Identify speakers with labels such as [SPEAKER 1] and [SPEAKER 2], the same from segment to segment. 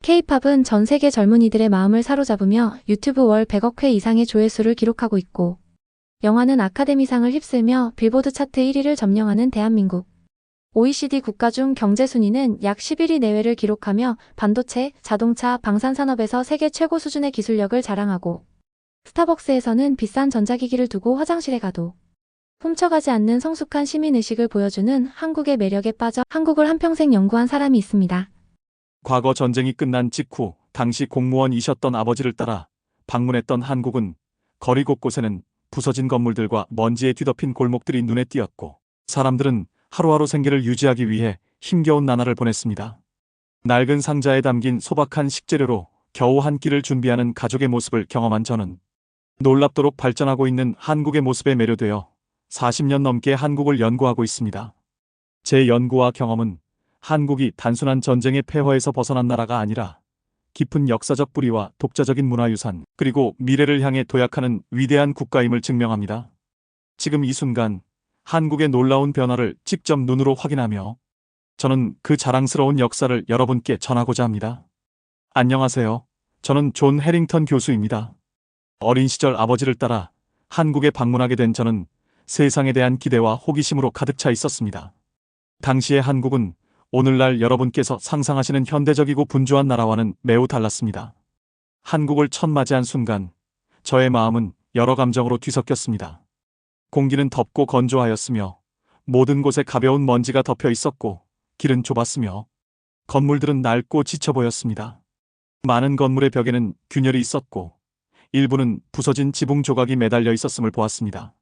[SPEAKER 1] K-팝은 전 세계 젊은이들의 마음을 사로잡으며 유튜브 월 100억 회 이상의 조회수를 기록하고 있고, 영화는 아카데미상을 휩쓸며 빌보드 차트 1위를 점령하는 대한민국. OECD 국가 중 경제 순위는 약 11위 내외를 기록하며 반도체, 자동차, 방산산업에서 세계 최고 수준의 기술력을 자랑하고, 스타벅스에서는 비싼 전자기기를 두고 화장실에 가도 훔쳐가지 않는 성숙한 시민의식을 보여주는 한국의 매력에 빠져 한국을 한평생 연구한 사람이 있습니다.
[SPEAKER 2] 과거 전쟁이 끝난 직후 당시 공무원이셨던 아버지를 따라 방문했던 한국은 거리 곳곳에는 부서진 건물들과 먼지에 뒤덮인 골목들이 눈에 띄었고, 사람들은 하루하루 생계를 유지하기 위해 힘겨운 나날을 보냈습니다. 낡은 상자에 담긴 소박한 식재료로 겨우 한 끼를 준비하는 가족의 모습을 경험한 저는 놀랍도록 발전하고 있는 한국의 모습에 매료되어 40년 넘게 한국을 연구하고 있습니다. 제 연구와 경험은 한국이 단순한 전쟁의 폐허에서 벗어난 나라가 아니라 깊은 역사적 뿌리와 독자적인 문화유산, 그리고 미래를 향해 도약하는 위대한 국가임을 증명합니다. 지금 이 순간 한국의 놀라운 변화를 직접 눈으로 확인하며 저는 그 자랑스러운 역사를 여러분께 전하고자 합니다. 안녕하세요. 저는 존 해링턴 교수입니다. 어린 시절 아버지를 따라 한국에 방문하게 된 저는 세상에 대한 기대와 호기심으로 가득 차 있었습니다. 당시의 한국은 오늘날 여러분께서 상상하시는 현대적이고 분주한 나라와는 매우 달랐습니다. 한국을 첫 맞이한 순간 저의 마음은 여러 감정으로 뒤섞였습니다. 공기는 덥고 건조하였으며 모든 곳에 가벼운 먼지가 덮여 있었고, 길은 좁았으며 건물들은 낡고 지쳐 보였습니다. 많은 건물의 벽에는 균열이 있었고 일부는 부서진 지붕 조각이 매달려 있었음을 보았습니다.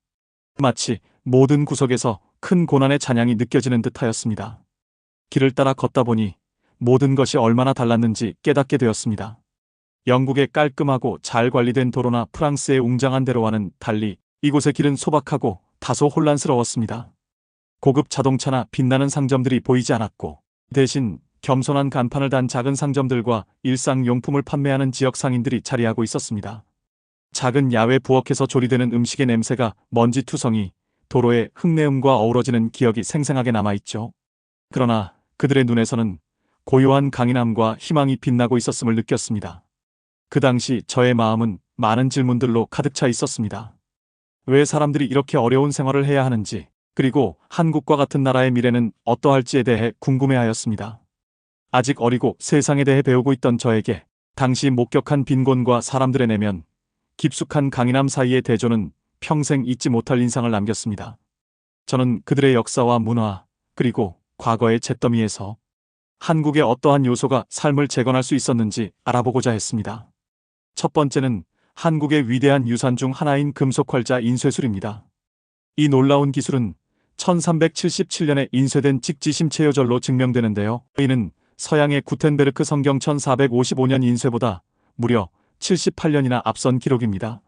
[SPEAKER 2] 마치 모든 구석에서 큰 고난의 잔향이 느껴지는 듯하였습니다. 길을 따라 걷다 보니 모든 것이 얼마나 달랐는지 깨닫게 되었습니다. 영국의 깔끔하고 잘 관리된 도로나 프랑스의 웅장한 대로와는 달리 이곳의 길은 소박하고 다소 혼란스러웠습니다. 고급 자동차나 빛나는 상점들이 보이지 않았고, 대신 겸손한 간판을 단 작은 상점들과 일상용품을 판매하는 지역 상인들이 자리하고 있었습니다. 작은 야외 부엌에서 조리되는 음식의 냄새가 먼지투성이 도로의 흙내음과 어우러지는 기억이 생생하게 남아있죠. 그러나 그들의 눈에서는 고요한 강인함과 희망이 빛나고 있었음을 느꼈습니다. 그 당시 저의 마음은 많은 질문들로 가득 차 있었습니다. 왜 사람들이 이렇게 어려운 생활을 해야 하는지, 그리고 한국과 같은 나라의 미래는 어떠할지에 대해 궁금해하였습니다. 아직 어리고 세상에 대해 배우고 있던 저에게 당시 목격한 빈곤과 사람들의 내면, 깊숙한 강인함 사이의 대조는 평생 잊지 못할 인상을 남겼습니다. 저는 그들의 역사와 문화, 그리고 과거의 잿더미에서 한국의 어떠한 요소가 삶을 재건할 수 있었는지 알아보고자 했습니다. 첫 번째는 한국의 위대한 유산 중 하나인 금속활자 인쇄술입니다. 이 놀라운 기술은 1377년에 인쇄된 직지심체요절로 증명되는데요. 이는 서양의 구텐베르크 성경 1455년 인쇄보다 무려 78년이나 앞선 기록입니다.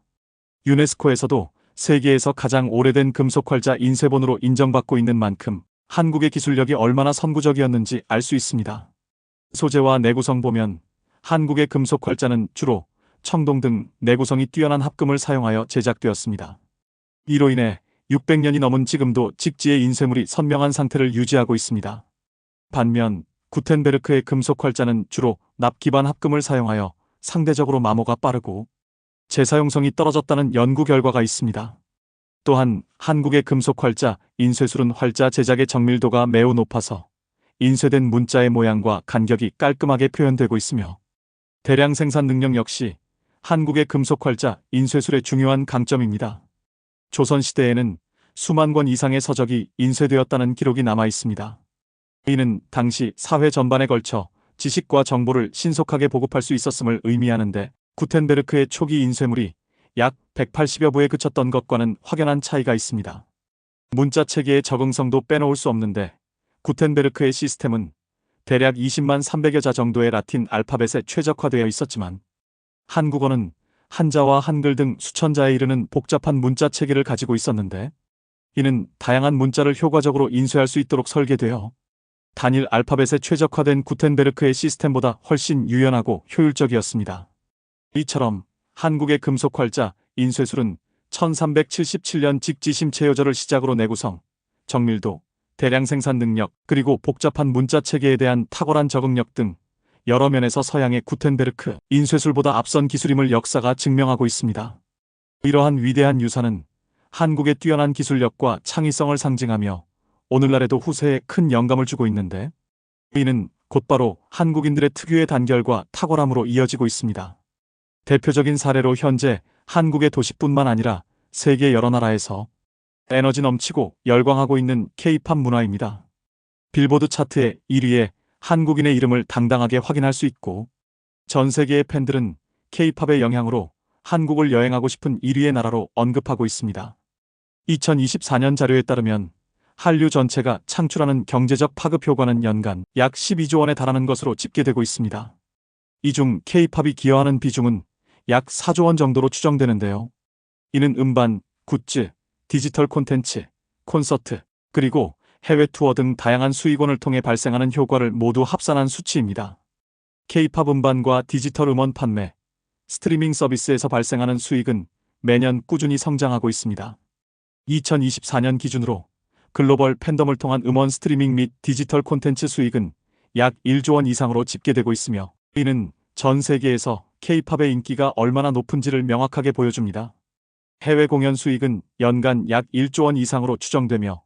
[SPEAKER 2] 유네스코에서도 세계에서 가장 오래된 금속활자 인쇄본으로 인정받고 있는 만큼 한국의 기술력이 얼마나 선구적이었는지 알 수 있습니다. 소재와 내구성 보면 한국의 금속활자는 주로 청동 등 내구성이 뛰어난 합금을 사용하여 제작되었습니다. 이로 인해 600년이 넘은 지금도 직지의 인쇄물이 선명한 상태를 유지하고 있습니다. 반면 구텐베르크의 금속활자는 주로 납 기반 합금을 사용하여 상대적으로 마모가 빠르고 재사용성이 떨어졌다는 연구 결과가 있습니다. 또한 한국의 금속활자 인쇄술은 활자 제작의 정밀도가 매우 높아서 인쇄된 문자의 모양과 간격이 깔끔하게 표현되고 있으며, 대량 생산 능력 역시 한국의 금속활자 인쇄술의 중요한 강점입니다. 조선시대에는 수만 권 이상의 서적이 인쇄되었다는 기록이 남아 있습니다. 이는 당시 사회 전반에 걸쳐 지식과 정보를 신속하게 보급할 수 있었음을 의미하는데, 구텐베르크의 초기 인쇄물이 약 180여 부에 그쳤던 것과는 확연한 차이가 있습니다. 문자 체계의 적응성도 빼놓을 수 없는데, 구텐베르크의 시스템은 대략 20만 300여 자 정도의 라틴 알파벳에 최적화되어 있었지만, 한국어는 한자와 한글 등 수천 자에 이르는 복잡한 문자 체계를 가지고 있었는데, 이는 다양한 문자를 효과적으로 인쇄할 수 있도록 설계되어 단일 알파벳에 최적화된 구텐베르크의 시스템보다 훨씬 유연하고 효율적이었습니다. 이처럼 한국의 금속활자 인쇄술은 1377년 직지심체요절을 시작으로 내구성, 정밀도, 대량 생산 능력, 그리고 복잡한 문자 체계에 대한 탁월한 적응력 등 여러 면에서 서양의 구텐베르크, 인쇄술보다 앞선 기술임을 역사가 증명하고 있습니다. 이러한 위대한 유산은 한국의 뛰어난 기술력과 창의성을 상징하며 오늘날에도 후세에 큰 영감을 주고 있는데, 이는 곧바로 한국인들의 특유의 단결과 탁월함으로 이어지고 있습니다. 대표적인 사례로 현재 한국의 도시뿐만 아니라 세계 여러 나라에서 에너지 넘치고 열광하고 있는 K-팝 문화입니다. 빌보드 차트의 1위에 한국인의 이름을 당당하게 확인할 수 있고, 전 세계의 팬들은 K-팝의 영향으로 한국을 여행하고 싶은 1위의 나라로 언급하고 있습니다. 2024년 자료에 따르면 한류 전체가 창출하는 경제적 파급 효과는 연간 약 12조 원에 달하는 것으로 집계되고 있습니다. 이 중 K-팝이 기여하는 비중은 약 4조 원 정도로 추정되는데요. 이는 음반, 굿즈, 디지털 콘텐츠, 콘서트, 그리고 해외 투어 등 다양한 수익원을 통해 발생하는 효과를 모두 합산한 수치입니다. K-팝 음반과 디지털 음원 판매, 스트리밍 서비스에서 발생하는 수익은 매년 꾸준히 성장하고 있습니다. 2024년 기준으로 글로벌 팬덤을 통한 음원 스트리밍 및 디지털 콘텐츠 수익은 약 1조 원 이상으로 집계되고 있으며, 이는 전 세계에서 K-팝의 인기가 얼마나 높은지를 명확하게 보여줍니다. 해외 공연 수익은 연간 약 1조 원 이상으로 추정되며,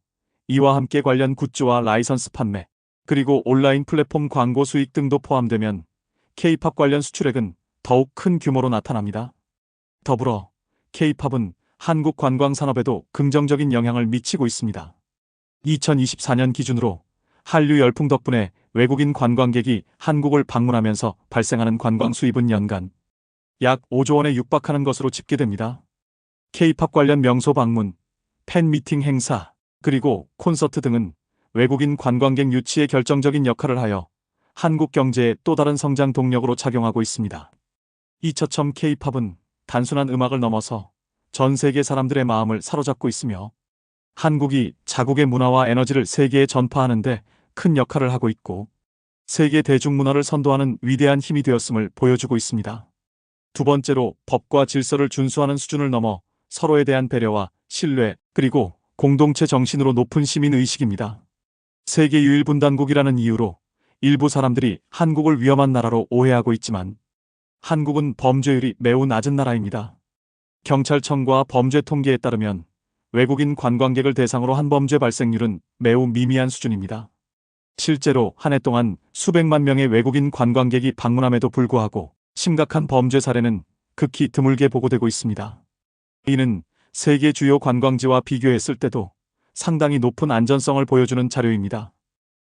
[SPEAKER 2] 이와 함께 관련 굿즈와 라이선스 판매, 그리고 온라인 플랫폼 광고 수익 등도 포함되면 K-팝 관련 수출액은 더욱 큰 규모로 나타납니다. 더불어 K-팝은 한국 관광 산업에도 긍정적인 영향을 미치고 있습니다. 2024년 기준으로 한류 열풍 덕분에 외국인 관광객이 한국을 방문하면서 발생하는 관광 수입은 연간 약 5조 원에 육박하는 것으로 집계됩니다. K-팝 관련 명소 방문, 팬 미팅 행사, 그리고 콘서트 등은 외국인 관광객 유치에 결정적인 역할을 하여 한국 경제의 또 다른 성장 동력으로 작용하고 있습니다. 이처럼 K-팝은 단순한 음악을 넘어서 전 세계 사람들의 마음을 사로잡고 있으며, 한국이 자국의 문화와 에너지를 세계에 전파하는 데 큰 역할을 하고 있고, 세계 대중문화를 선도하는 위대한 힘이 되었음을 보여주고 있습니다. 두 번째로, 법과 질서를 준수하는 수준을 넘어 서로에 대한 배려와 신뢰, 그리고 공동체 정신으로 높은 시민의식입니다. 세계 유일분단국이라는 이유로 일부 사람들이 한국을 위험한 나라로 오해하고 있지만, 한국은 범죄율이 매우 낮은 나라입니다. 경찰청과 범죄 통계에 따르면 외국인 관광객을 대상으로 한 범죄 발생률은 매우 미미한 수준입니다. 실제로 한 해 동안 수백만 명의 외국인 관광객이 방문함에도 불구하고 심각한 범죄 사례는 극히 드물게 보고되고 있습니다. 이는 세계 주요 관광지와 비교했을 때도 상당히 높은 안전성을 보여주는 자료입니다.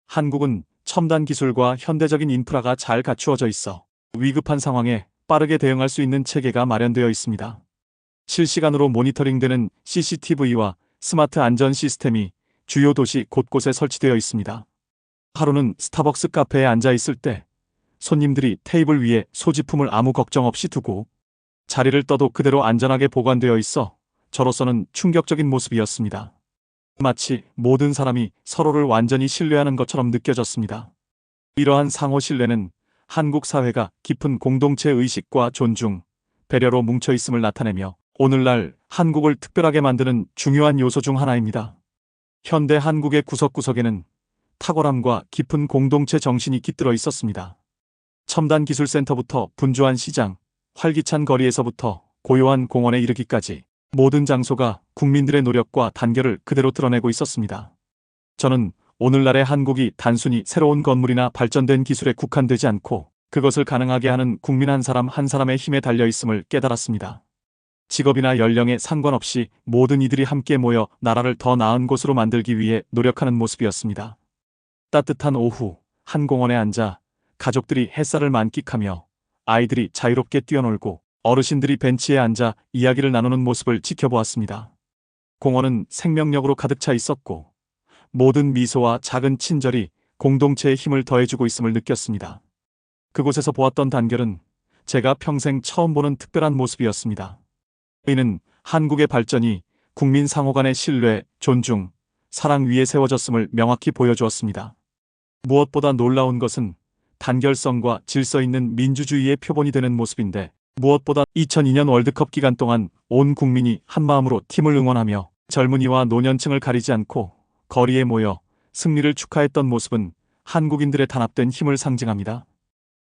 [SPEAKER 2] 한국은 첨단 기술과 현대적인 인프라가 잘 갖추어져 있어 위급한 상황에 빠르게 대응할 수 있는 체계가 마련되어 있습니다. 실시간으로 모니터링되는 CCTV와 스마트 안전 시스템이 주요 도시 곳곳에 설치되어 있습니다. 하루는 스타벅스 카페에 앉아 있을 때 손님들이 테이블 위에 소지품을 아무 걱정 없이 두고 자리를 떠도 그대로 안전하게 보관되어 있어 저로서는 충격적인 모습이었습니다. 마치 모든 사람이 서로를 완전히 신뢰하는 것처럼 느껴졌습니다. 이러한 상호 신뢰는 한국 사회가 깊은 공동체 의식과 존중, 배려로 뭉쳐 있음을 나타내며 오늘날 한국을 특별하게 만드는 중요한 요소 중 하나입니다. 현대 한국의 구석구석에는 탁월함과 깊은 공동체 정신이 깃들어 있었습니다. 첨단 기술센터부터 분주한 시장, 활기찬 거리에서부터 고요한 공원에 이르기까지 모든 장소가 국민들의 노력과 단결을 그대로 드러내고 있었습니다. 저는 오늘날의 한국이 단순히 새로운 건물이나 발전된 기술에 국한되지 않고 그것을 가능하게 하는 국민 한 사람 한 사람의 힘에 달려 있음을 깨달았습니다. 직업이나 연령에 상관없이 모든 이들이 함께 모여 나라를 더 나은 곳으로 만들기 위해 노력하는 모습이었습니다. 따뜻한 오후, 한 공원에 앉아 가족들이 햇살을 만끽하며 아이들이 자유롭게 뛰어놀고 어르신들이 벤치에 앉아 이야기를 나누는 모습을 지켜보았습니다. 공원은 생명력으로 가득 차 있었고 모든 미소와 작은 친절이 공동체의 힘을 더해주고 있음을 느꼈습니다. 그곳에서 보았던 단결은 제가 평생 처음 보는 특별한 모습이었습니다. 이는 한국의 발전이 국민 상호 간의 신뢰, 존중, 사랑 위에 세워졌음을 명확히 보여주었습니다. 무엇보다 놀라운 것은 단결성과 질서 있는 민주주의의 표본이 되는 모습인데, 무엇보다 2002년 월드컵 기간 동안 온 국민이 한마음으로 팀을 응원하며 젊은이와 노년층을 가리지 않고 거리에 모여 승리를 축하했던 모습은 한국인들의 단합된 힘을 상징합니다.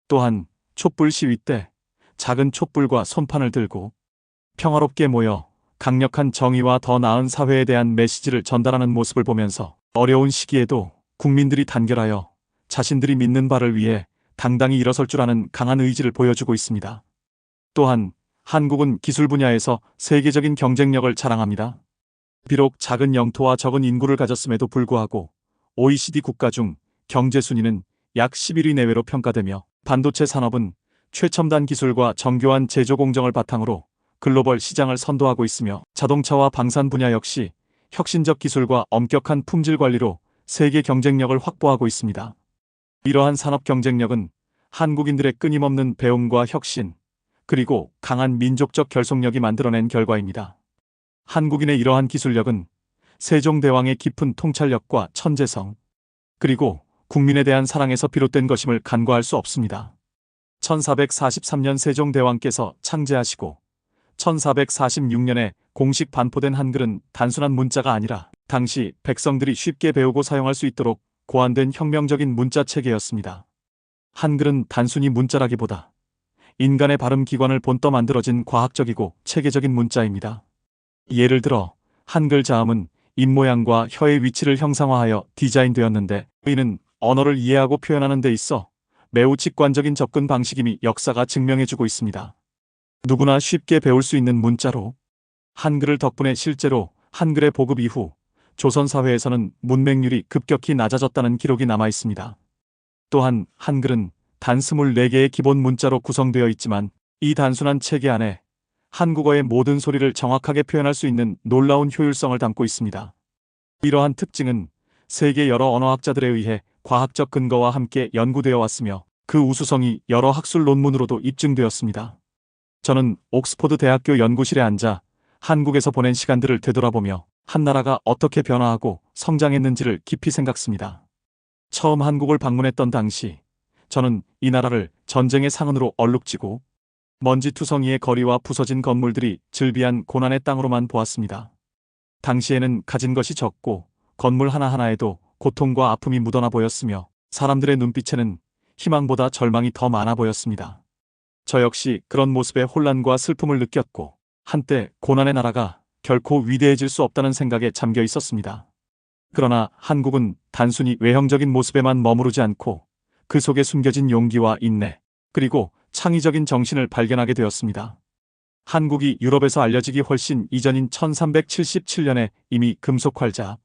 [SPEAKER 2] 또한 촛불 시위 때 작은 촛불과 손판을 들고 평화롭게 모여 강력한 정의와 더 나은 사회에 대한 메시지를 전달하는 모습을 보면서 어려운 시기에도 국민들이 단결하여 자신들이 믿는 바를 위해 당당히 일어설 줄 아는 강한 의지를 보여주고 있습니다. 또한 한국은 기술 분야에서 세계적인 경쟁력을 자랑합니다. 비록 작은 영토와 적은 인구를 가졌음에도 불구하고 OECD 국가 중 경제 순위는 약 11위 내외로 평가되며 반도체 산업은 최첨단 기술과 정교한 제조 공정을 바탕으로 글로벌 시장을 선도하고 있으며 자동차와 방산 분야 역시 혁신적 기술과 엄격한 품질 관리로 세계 경쟁력을 확보하고 있습니다. 이러한 산업 경쟁력은 한국인들의 끊임없는 배움과 혁신, 그리고 강한 민족적 결속력이 만들어낸 결과입니다. 한국인의 이러한 기술력은 세종대왕의 깊은 통찰력과 천재성, 그리고 국민에 대한 사랑에서 비롯된 것임을 간과할 수 없습니다. 1443년 세종대왕께서 창제하시고 1446년에 공식 반포된 한글은 단순한 문자가 아니라 당시 백성들이 쉽게 배우고 사용할 수 있도록 고안된 혁명적인 문자 체계였습니다. 한글은 단순히 문자라기보다 인간의 발음 기관을 본떠 만들어진 과학적이고 체계적인 문자입니다. 예를 들어 한글 자음은 입모양과 혀의 위치를 형상화하여 디자인되었는데 이는 언어를 이해하고 표현하는 데 있어 매우 직관적인 접근 방식임이 역사가 증명해주고 있습니다. 누구나 쉽게 배울 수 있는 문자로 한글을 덕분에 실제로 한글의 보급 이후 조선 사회에서는 문맹률이 급격히 낮아졌다는 기록이 남아 있습니다. 또한 한글은 단 24개의 기본 문자로 구성되어 있지만 이 단순한 체계 안에 한국어의 모든 소리를 정확하게 표현할 수 있는 놀라운 효율성을 담고 있습니다. 이러한 특징은 세계 여러 언어학자들에 의해 과학적 근거와 함께 연구되어 왔으며 그 우수성이 여러 학술 논문으로도 입증되었습니다. 저는 옥스퍼드 대학교 연구실에 앉아 한국에서 보낸 시간들을 되돌아보며 한 나라가 어떻게 변화하고 성장했는지를 깊이 생각습니다. 처음 한국을 방문했던 당시 저는 이 나라를 전쟁의 상흔으로 얼룩지고 먼지투성이의 거리와 부서진 건물들이 즐비한 고난의 땅으로만 보았습니다. 당시에는 가진 것이 적고 건물 하나하나에도 고통과 아픔이 묻어나 보였으며 사람들의 눈빛에는 희망보다 절망이 더 많아 보였습니다. 저 역시 그런 모습에 혼란과 슬픔을 느꼈고 한때 고난의 나라가 결코 위대해질 수 없다는 생각에 잠겨 있었습니다. 그러나 한국은 단순히 외형적인 모습에만 머무르지 않고 그 속에 숨겨진 용기와 인내, 그리고 창의적인 정신을 발견하게 되었습니다. 한국이 유럽에서 알려지기 훨씬 이전인 1377년에 이미 금속활자,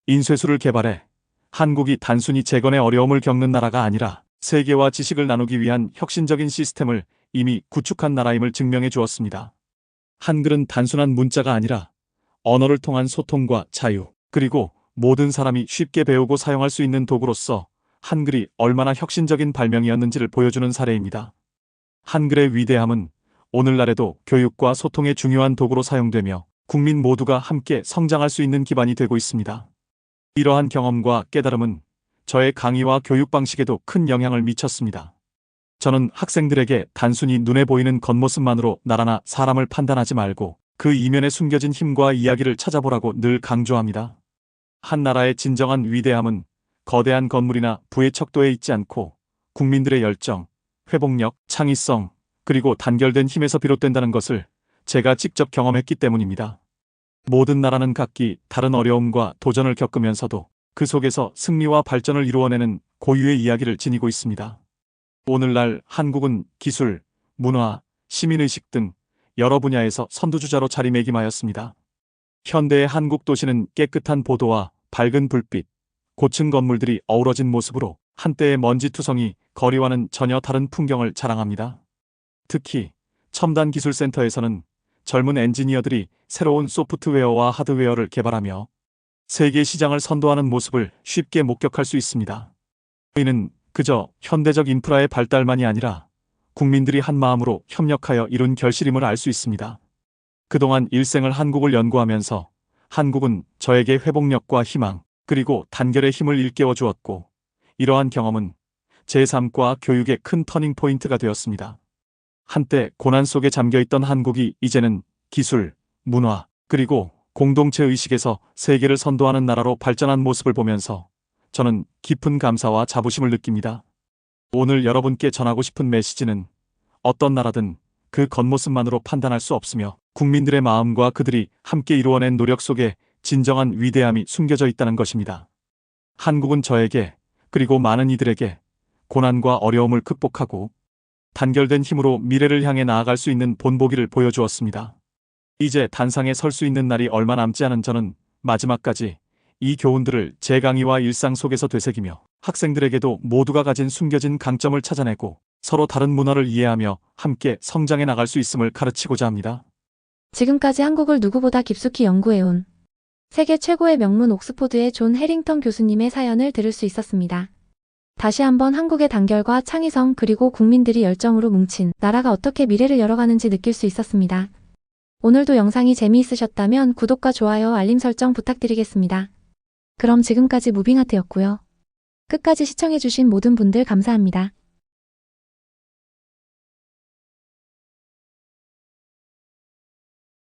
[SPEAKER 2] 인쇄술을 개발해 한국이 단순히 재건의 어려움을 겪는 나라가 아니라 세계와 지식을 나누기 위한 혁신적인 시스템을 이미 구축한 나라임을 증명해 주었습니다. 한글은 단순한 문자가 아니라 언어를 통한 소통과 자유, 그리고 모든 사람이 쉽게 배우고 사용할 수 있는 도구로서 한글이 얼마나 혁신적인 발명이었는지를 보여주는 사례입니다. 한글의 위대함은 오늘날에도 교육과 소통의 중요한 도구로 사용되며 국민 모두가 함께 성장할 수 있는 기반이 되고 있습니다. 이러한 경험과 깨달음은 저의 강의와 교육 방식에도 큰 영향을 미쳤습니다. 저는 학생들에게 단순히 눈에 보이는 겉모습만으로 나라나 사람을 판단하지 말고 그 이면에 숨겨진 힘과 이야기를 찾아보라고 늘 강조합니다. 한 나라의 진정한 위대함은 거대한 건물이나 부의 척도에 있지 않고 국민들의 열정, 회복력, 창의성, 그리고 단결된 힘에서 비롯된다는 것을 제가 직접 경험했기 때문입니다. 모든 나라는 각기 다른 어려움과 도전을 겪으면서도 그 속에서 승리와 발전을 이루어내는 고유의 이야기를 지니고 있습니다. 오늘날 한국은 기술, 문화, 시민의식 등 여러 분야에서 선두주자로 자리매김하였습니다. 현대의 한국 도시는 깨끗한 보도와 밝은 불빛, 고층 건물들이 어우러진 모습으로 한때의 먼지투성이 거리와는 전혀 다른 풍경을 자랑합니다. 특히 첨단 기술센터에서는 젊은 엔지니어들이 새로운 소프트웨어와 하드웨어를 개발하며 세계 시장을 선도하는 모습을 쉽게 목격할 수 있습니다. 이는 그저 현대적 인프라의 발달만이 아니라 국민들이 한마음으로 협력하여 이룬 결실임을 알 수 있습니다. 그동안 일생을 한국을 연구하면서 한국은 저에게 회복력과 희망, 그리고 단결의 힘을 일깨워 주었고, 이러한 경험은 제 삶과 교육의 큰 터닝포인트가 되었습니다. 한때 고난 속에 잠겨있던 한국이 이제는 기술, 문화, 그리고 공동체 의식에서 세계를 선도하는 나라로 발전한 모습을 보면서 저는 깊은 감사와 자부심을 느낍니다. 오늘 여러분께 전하고 싶은 메시지는 어떤 나라든 그 겉모습만으로 판단할 수 없으며 국민들의 마음과 그들이 함께 이루어낸 노력 속에 진정한 위대함이 숨겨져 있다는 것입니다. 한국은 저에게 그리고 많은 이들에게 고난과 어려움을 극복하고 단결된 힘으로 미래를 향해 나아갈 수 있는 본보기를 보여주었습니다. 이제 단상에 설 수 있는 날이 얼마 남지 않은 저는 마지막까지 이 교훈들을 제 강의와 일상 속에서 되새기며 학생들에게도 모두가 가진 숨겨진 강점을 찾아내고 서로 다른 문화를 이해하며 함께 성장해 나갈 수 있음을 가르치고자 합니다.
[SPEAKER 1] 지금까지 한국을 누구보다 깊숙이 연구해온 세계 최고의 명문 옥스포드의 존 해링턴 교수님의 사연을 들을 수 있었습니다. 다시 한번 한국의 단결과 창의성 그리고 국민들이 열정으로 뭉친 나라가 어떻게 미래를 열어가는지 느낄 수 있었습니다. 오늘도 영상이 재미있으셨다면 구독과 좋아요, 알림 설정 부탁드리겠습니다. 그럼 지금까지 무빙아트였고요. 끝까지 시청해주신 모든 분들 감사합니다.